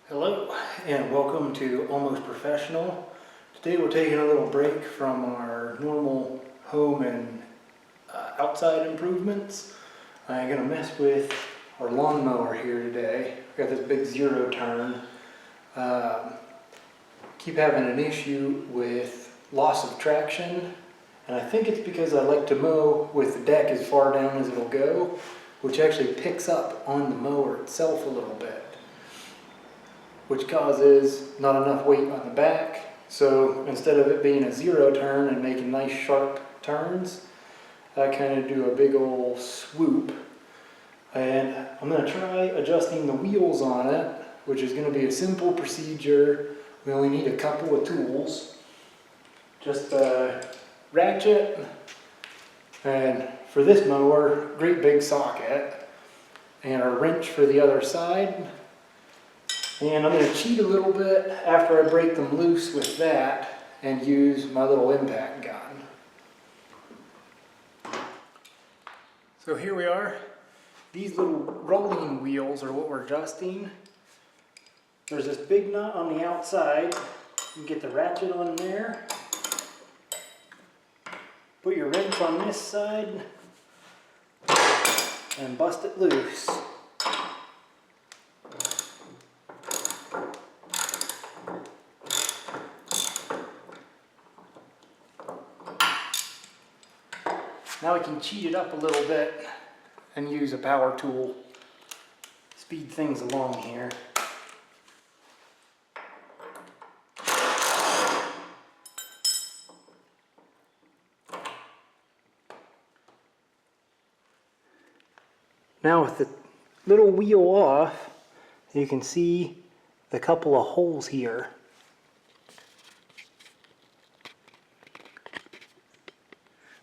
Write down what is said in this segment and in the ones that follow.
Hello and welcome to Almost Professional. Today we're taking a little break from our normal home and outside improvements. I'm going to mess with our lawnmower here today. We've got this big zero turn. Keep having an issue with loss of traction, and I think it's because I like to mow with the deck as far down as it'll go, which actually picks up on the mower itself a little bit, which causes not enough weight on the back. So instead of it being a zero turn and making nice sharp turns, I kind of do a big old swoop. And I'm going to try adjusting the wheels on it, which is going to be a simple procedure. We only need a couple of tools. Just a ratchet, and for this mower, great big socket, and a wrench for the other side. And I'm going to cheat a little bit after I break them loose with that and use my little impact gun. So here we are. These little rolling wheels are what we're adjusting. There's this big nut on the outside. You can get the ratchet on there. Put your wrench on this side and bust it loose. Now we can cheat it up a little bit and use a power tool. Speed things along here. Now with the little wheel off, you can see the couple of holes here.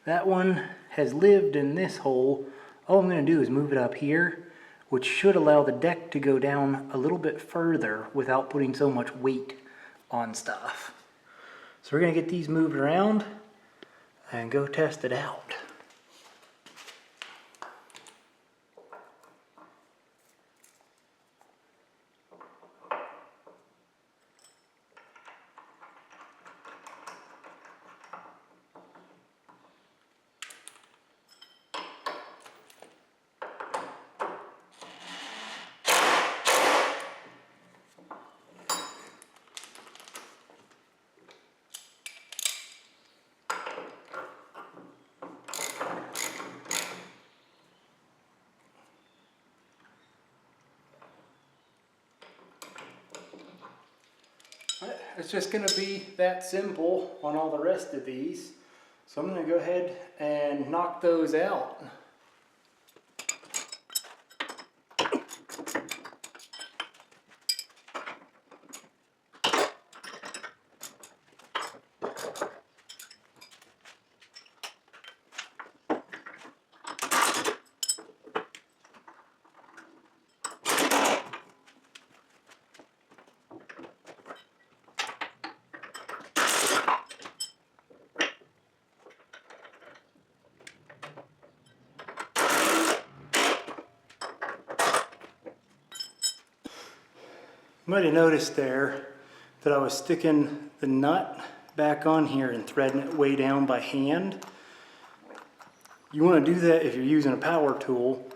That one has lived in this hole. All I'm going to do is move it up here, which should allow the deck to go down a little bit further without putting so much weight on stuff. So we're going to get these moved around and go test it out. It's just going to be that simple on all the rest of these. So I'm going to go ahead and knock those out. You might have noticed there that I was sticking the nut back on here and threading it way down by hand. You want to do that if you're using a power tool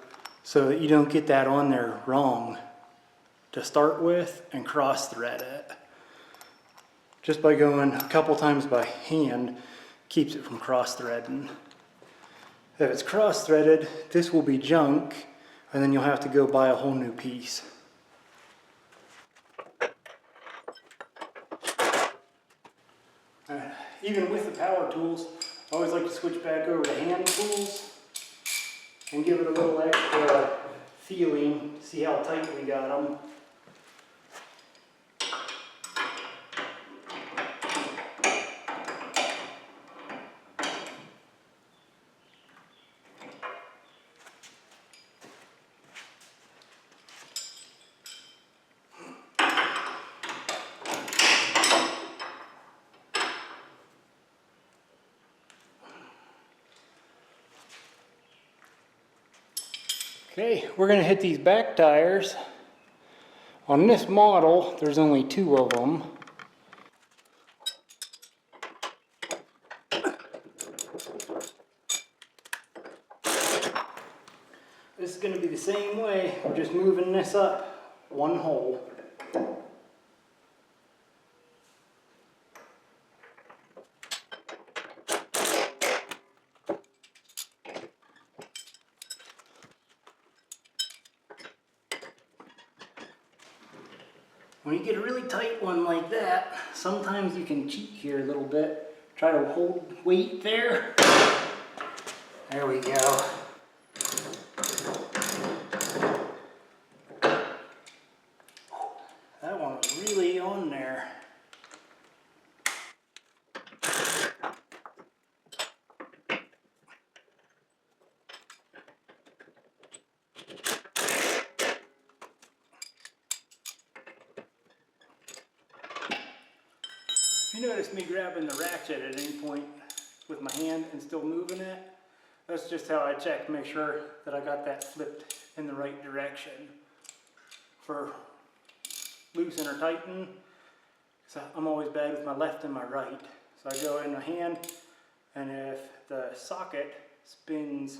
so that you don't get that on there wrong to start with and cross thread it. Just by going a couple times by hand keeps it from cross threading. If it's cross threaded, this will be junk, and then you'll have to go buy a whole new piece. Even with the power tools, I always like to switch back over to hand tools and give it a little extra feeling, see how tight we got them. Okay, we're going to hit these back tires On this model, there's only 2 of them. This is going to be the same way. We're just moving this up 1 hole. When you get a really tight one like that, sometimes you can cheat here a little bit. Try to hold weight there. There we go. That one was really on there. If you notice me grabbing the ratchet at any point with my hand and still moving it, that's just how I check, make sure that I got that flipped in the right direction. For loosen or tighten, so I'm always bad with my left and my right. So I go in my hand, and if the socket spins,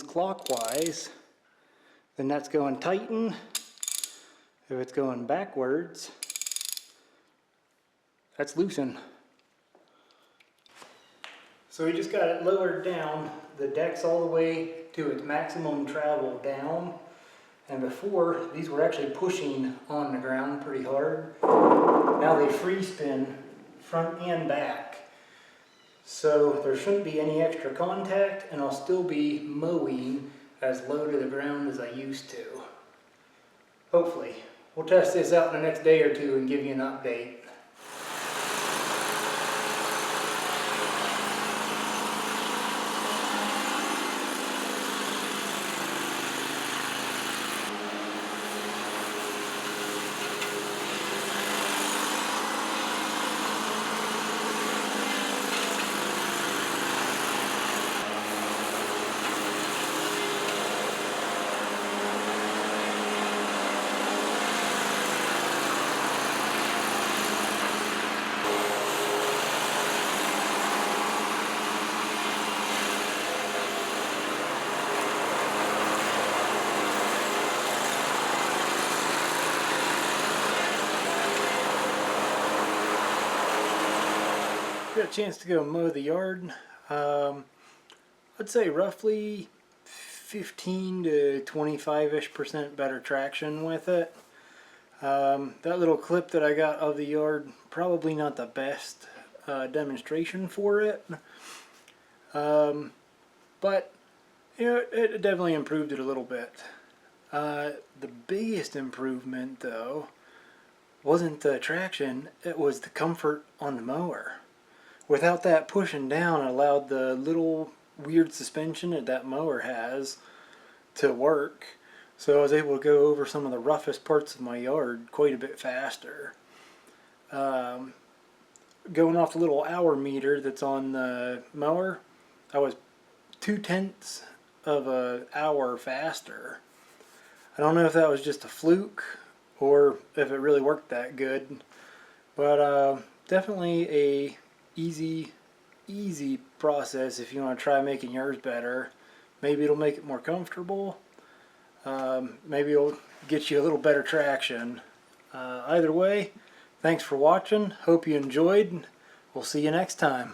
clockwise, then that's going tighten. If it's going backwards, that's loosen. So we just got it lowered down. The deck's all the way to its maximum travel down. And before, these were actually pushing on the ground pretty hard. Now they free spin front and back. So there shouldn't be any extra contact, and I'll still be mowing as low to the ground as I used to. Hopefully. We'll test this out in the next day or two and give you an update. Got a chance to go mow the yard. I'd say roughly 15 to 25% better traction with it. That little clip that I got of the yard, probably not the best demonstration for it. But you know, it definitely improved it a little bit. The biggest improvement though wasn't the traction, it was the comfort on the mower. Without that pushing down, it allowed the little weird suspension that that mower has to work. So I was able to go over some of the roughest parts of my yard quite a bit faster. Going off the little hour meter that's on the mower, I was 0.2 of an hour faster. I don't know if that was just a fluke or if it really worked that good, but definitely a easy process if you want to try making yours better. Maybe it'll make it more comfortable. Maybe it'll get you a little better traction. Either way, thanks for watching. Hope you enjoyed. We'll see you next time.